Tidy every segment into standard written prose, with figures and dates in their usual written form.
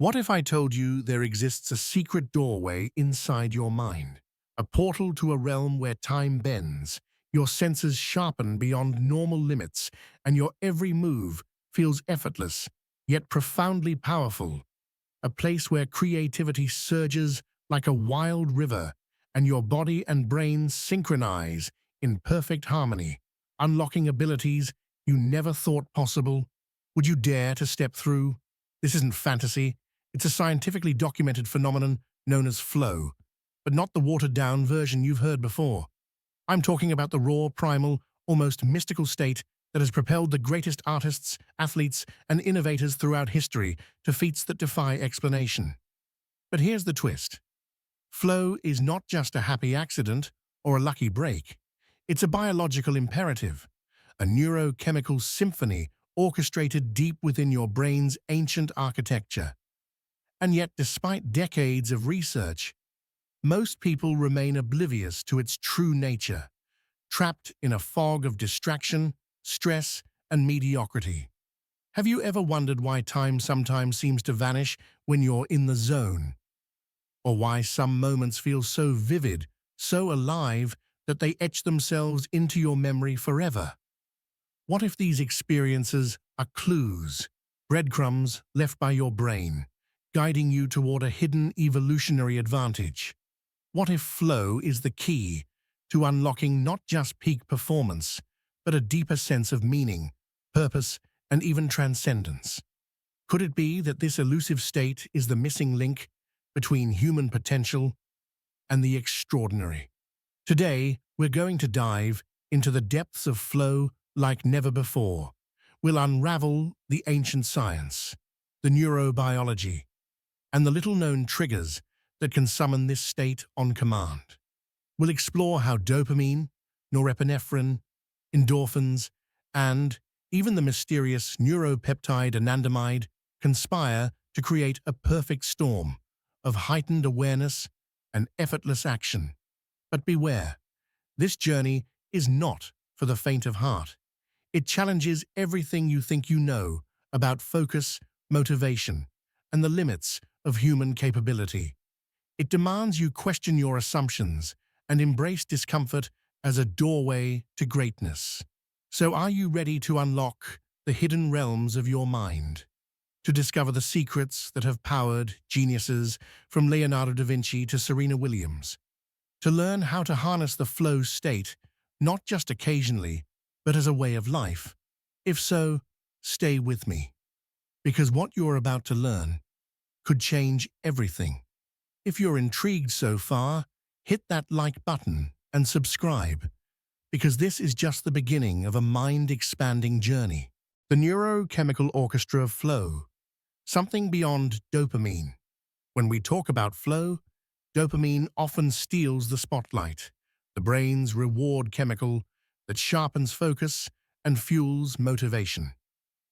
What if I told you there exists a secret doorway inside your mind? A portal to a realm where time bends, your senses sharpen beyond normal limits, and your every move feels effortless, yet profoundly powerful. A place where creativity surges like a wild river, and your body and brain synchronize in perfect harmony, unlocking abilities you never thought possible. Would you dare to step through? This isn't fantasy. It's a scientifically documented phenomenon known as flow, but not the watered-down version you've heard before. I'm talking about the raw, primal, almost mystical state that has propelled the greatest artists, athletes, and innovators throughout history to feats that defy explanation. But here's the twist. Flow is not just a happy accident or a lucky break. It's a biological imperative, a neurochemical symphony orchestrated deep within your brain's ancient architecture. And yet, despite decades of research, most people remain oblivious to its true nature, trapped in a fog of distraction, stress, and mediocrity. Have you ever wondered why time sometimes seems to vanish when you're in the zone? Or why some moments feel so vivid, so alive, that they etch themselves into your memory forever? What if these experiences are clues, breadcrumbs left by your brain, guiding you toward a hidden evolutionary advantage? What if flow is the key to unlocking not just peak performance, but a deeper sense of meaning, purpose, and even transcendence? Could it be that this elusive state is the missing link between human potential and the extraordinary? Today, we're going to dive into the depths of flow like never before. We'll unravel the ancient science, the neurobiology, and the little-known triggers that can summon this state on command. We'll explore how dopamine, norepinephrine, endorphins, and even the mysterious neuropeptide anandamide conspire to create a perfect storm of heightened awareness and effortless action. But beware, this journey is not for the faint of heart. It challenges everything you think you know about focus, motivation, and the limits of human capability. It demands you question your assumptions and embrace discomfort as a doorway to greatness. So are you ready to unlock the hidden realms of your mind? To discover the secrets that have powered geniuses from Leonardo da Vinci to Serena Williams? To learn how to harness the flow state, not just occasionally, but as a way of life? If so, stay with me, because what you're about to learn could change everything. If you're intrigued so far, hit that like button and subscribe, because this is just the beginning of a mind-expanding journey. The neurochemical orchestra of flow, something beyond dopamine. When we talk about flow, dopamine often steals the spotlight, the brain's reward chemical that sharpens focus and fuels motivation.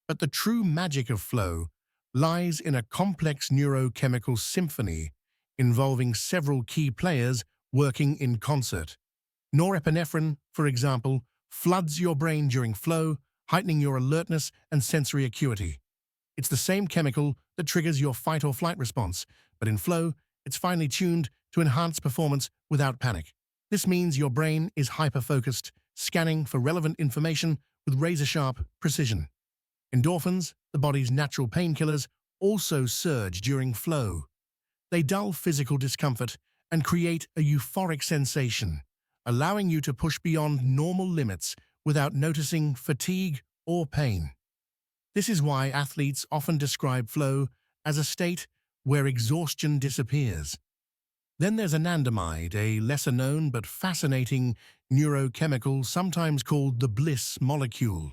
But the true magic of flow lies in a complex neurochemical symphony involving several key players working in concert. Norepinephrine, for example, floods your brain during flow, heightening your alertness and sensory acuity. It's the same chemical that triggers your fight or flight response, but in flow, it's finely tuned to enhance performance without panic. This means your brain is hyper-focused, scanning for relevant information with razor-sharp precision. Endorphins, the body's natural painkillers, also surge during flow. They dull physical discomfort and create a euphoric sensation, allowing you to push beyond normal limits without noticing fatigue or pain. This is why athletes often describe flow as a state where exhaustion disappears. Then there's anandamide, a lesser-known but fascinating neurochemical sometimes called the bliss molecule.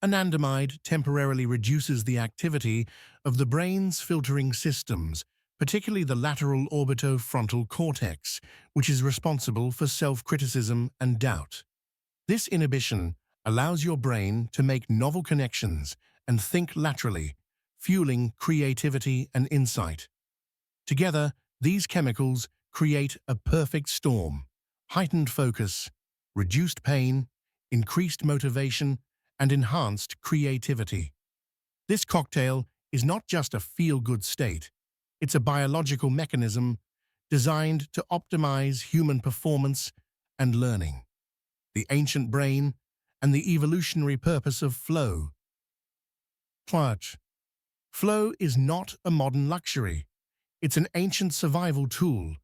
Anandamide temporarily reduces the activity of the brain's filtering systems, particularly the lateral orbitofrontal cortex, which is responsible for self-criticism and doubt. This inhibition allows your brain to make novel connections and think laterally, fueling creativity and insight. Together, these chemicals create a perfect storm: heightened focus, reduced pain, increased motivation, and enhanced creativity. This cocktail is not just a feel-good state, It's a biological mechanism designed to optimize human performance and learning. The ancient brain and the evolutionary purpose of flow. Clutch. Flow is not a modern luxury. It's an ancient survival tool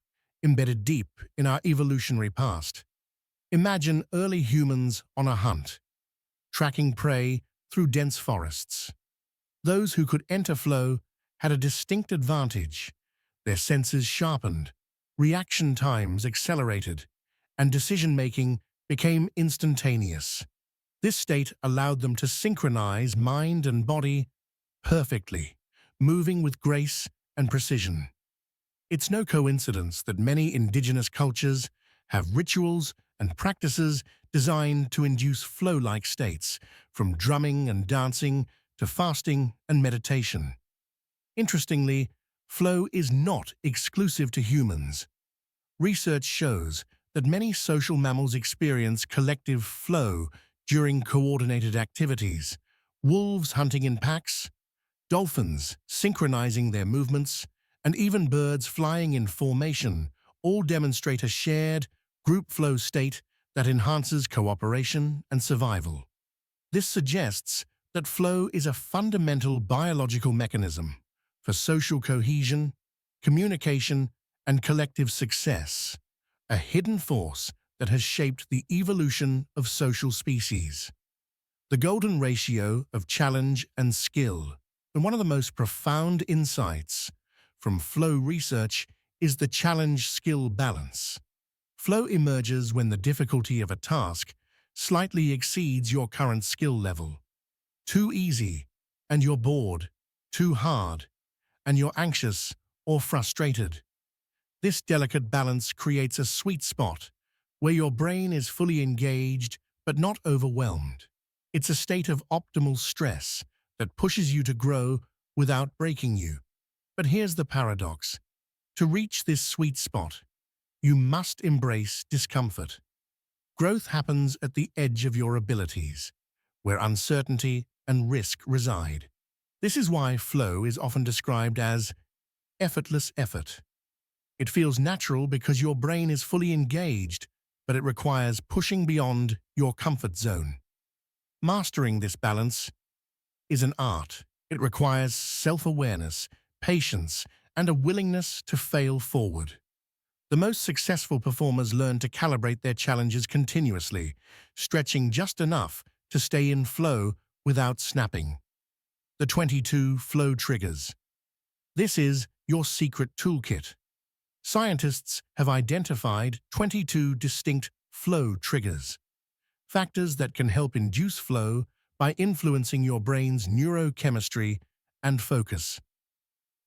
embedded deep in our evolutionary past. Imagine early humans on a hunt, tracking prey through dense forests. Those who could enter flow had a distinct advantage. Their senses sharpened, reaction times accelerated, and decision-making became instantaneous. This state allowed them to synchronize mind and body perfectly, moving with grace and precision. It's no coincidence that many indigenous cultures have rituals and practices designed to induce flow-like states, from drumming and dancing to fasting and meditation. Interestingly, flow is not exclusive to humans. Research shows that many social mammals experience collective flow during coordinated activities. Wolves hunting in packs, dolphins synchronizing their movements, and even birds flying in formation all demonstrate a shared, group flow state that enhances cooperation and survival. This suggests that flow is a fundamental biological mechanism for social cohesion, communication, and collective success, a hidden force that has shaped the evolution of social species. The golden ratio of challenge and skill. And one of the most profound insights from flow research is the challenge-skill balance. Flow emerges when the difficulty of a task slightly exceeds your current skill level. Too easy, and you're bored. Too hard, and you're anxious or frustrated. This delicate balance creates a sweet spot where your brain is fully engaged but not overwhelmed. It's a state of optimal stress that pushes you to grow without breaking you. But here's the paradox. To reach this sweet spot, you must embrace discomfort. Growth happens at the edge of your abilities, where uncertainty and risk reside. This is why flow is often described as effortless effort. It feels natural because your brain is fully engaged, but it requires pushing beyond your comfort zone. Mastering this balance is an art. It requires self-awareness, patience, and a willingness to fail forward. The most successful performers learn to calibrate their challenges continuously, stretching just enough to stay in flow without snapping. The 22 flow triggers. This is your secret toolkit. Scientists have identified 22 distinct flow triggers, factors that can help induce flow by influencing your brain's neurochemistry and focus.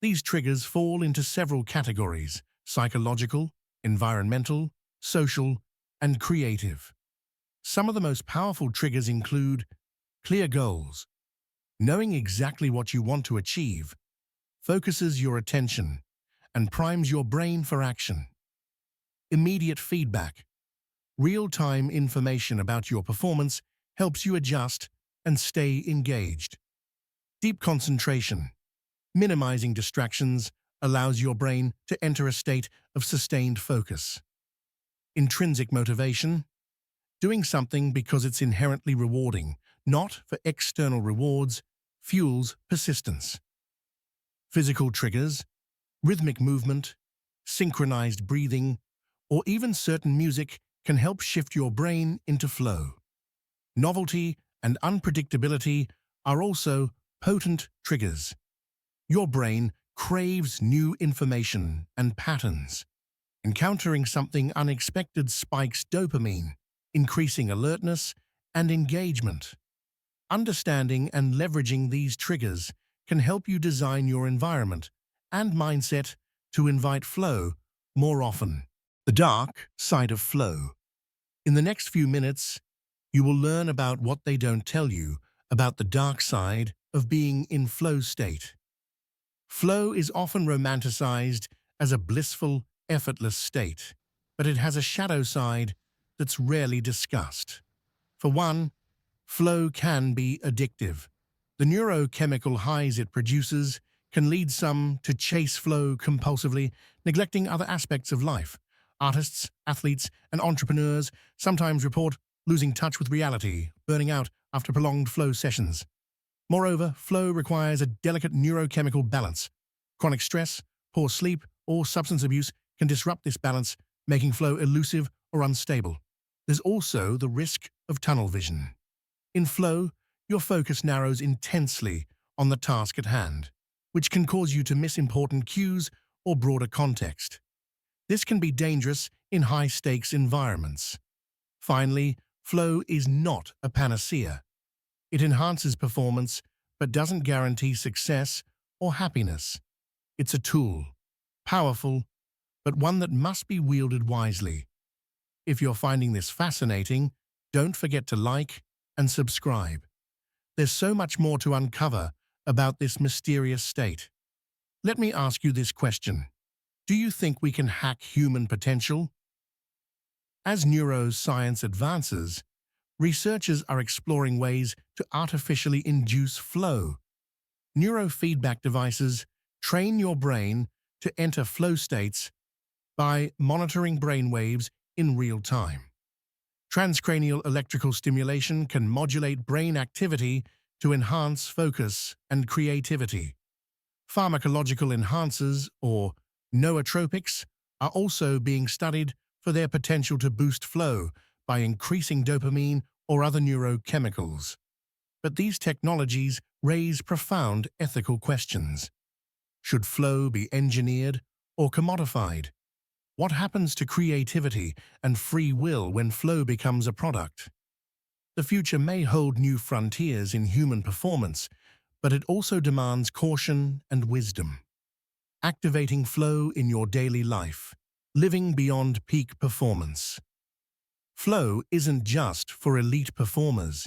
These triggers fall into several categories: psychological, environmental, social, and creative. Some of the most powerful triggers include clear goals. Knowing exactly what you want to achieve focuses your attention and primes your brain for action. Immediate feedback. Real-time information about your performance helps you adjust and stay engaged. Deep concentration. Minimizing distractions allows your brain to enter a state of sustained focus. Intrinsic motivation. Doing something because it's inherently rewarding, not for external rewards, fuels persistence. Physical triggers. Rhythmic movement, synchronized breathing, or even certain music can help shift your brain into flow. Novelty and unpredictability are also potent triggers. Your brain craves new information and patterns. Encountering something unexpected spikes dopamine, increasing alertness and engagement. Understanding and leveraging these triggers can help you design your environment and mindset to invite flow more often. The dark side of flow. In the next few minutes, you will learn about what they don't tell you about the dark side of being in flow state. Flow is often romanticized as a blissful, effortless state, but it has a shadow side that's rarely discussed. For one, flow can be addictive. The neurochemical highs it produces can lead some to chase flow compulsively, neglecting other aspects of life. Artists, athletes, and entrepreneurs sometimes report losing touch with reality, burning out after prolonged flow sessions. Moreover, flow requires a delicate neurochemical balance. Chronic stress, poor sleep, or substance abuse can disrupt this balance, making flow elusive or unstable. There's also the risk of tunnel vision. In flow, your focus narrows intensely on the task at hand, which can cause you to miss important cues or broader context. This can be dangerous in high-stakes environments. Finally, flow is not a panacea. It enhances performance, but doesn't guarantee success or happiness. It's a tool, powerful, but one that must be wielded wisely. If you're finding this fascinating, don't forget to like and subscribe. There's so much more to uncover about this mysterious state. Let me ask you this question. Do you think we can hack human potential? As neuroscience advances, researchers are exploring ways to artificially induce flow. Neurofeedback devices train your brain to enter flow states by monitoring brain waves in real time. Transcranial electrical stimulation can modulate brain activity to enhance focus and creativity. Pharmacological enhancers, or nootropics, are also being studied for their potential to boost flow by increasing dopamine or other neurochemicals. But these technologies raise profound ethical questions. Should flow be engineered or commodified? What happens to creativity and free will when flow becomes a product? The future may hold new frontiers in human performance, but it also demands caution and wisdom. Activating flow in your daily life, living beyond peak performance. Flow isn't just for elite performers.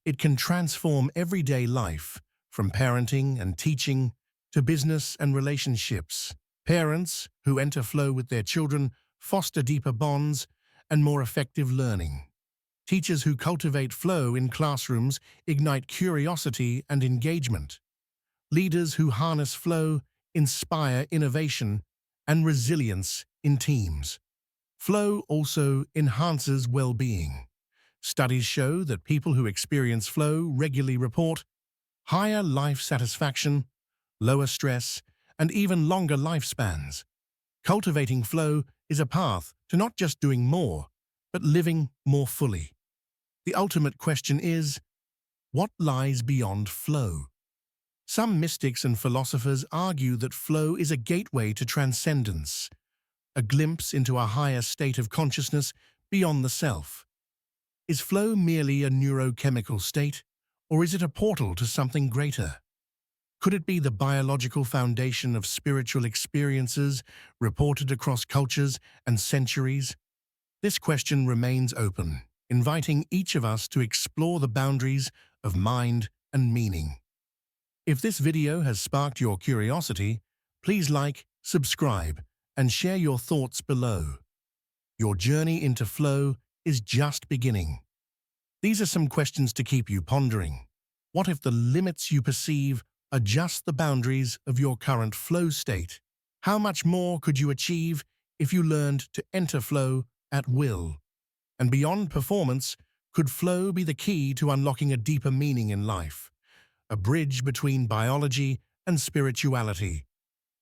It can transform everyday life, from parenting and teaching to business and relationships. Parents who enter flow with their children foster deeper bonds and more effective learning. Teachers who cultivate flow in classrooms ignite curiosity and engagement. Leaders who harness flow inspire innovation and resilience in teams. Flow also enhances well-being. Studies show that people who experience flow regularly report higher life satisfaction, lower stress, and even longer lifespans. Cultivating flow is a path to not just doing more, but living more fully. The ultimate question is, what lies beyond flow? Some mystics and philosophers argue that flow is a gateway to transcendence, a glimpse into a higher state of consciousness beyond the self. Is flow merely a neurochemical state, or is it a portal to something greater? Could it be the biological foundation of spiritual experiences reported across cultures and centuries? This question remains open, inviting each of us to explore the boundaries of mind and meaning. If this video has sparked your curiosity, please like, subscribe, and share your thoughts below. Your journey into flow is just beginning. These are some questions to keep you pondering. What if the limits you perceive are just the boundaries of your current flow state? How much more could you achieve if you learned to enter flow at will? And beyond performance, could flow be the key to unlocking a deeper meaning in life? A bridge between biology and spirituality.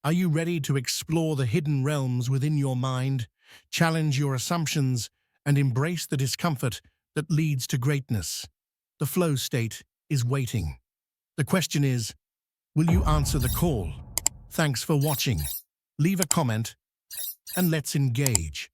Are you ready to explore the hidden realms within your mind, challenge your assumptions, and embrace the discomfort that leads to greatness? The flow state is waiting. The question is, will you answer the call? Thanks for watching. Leave a comment and let's engage.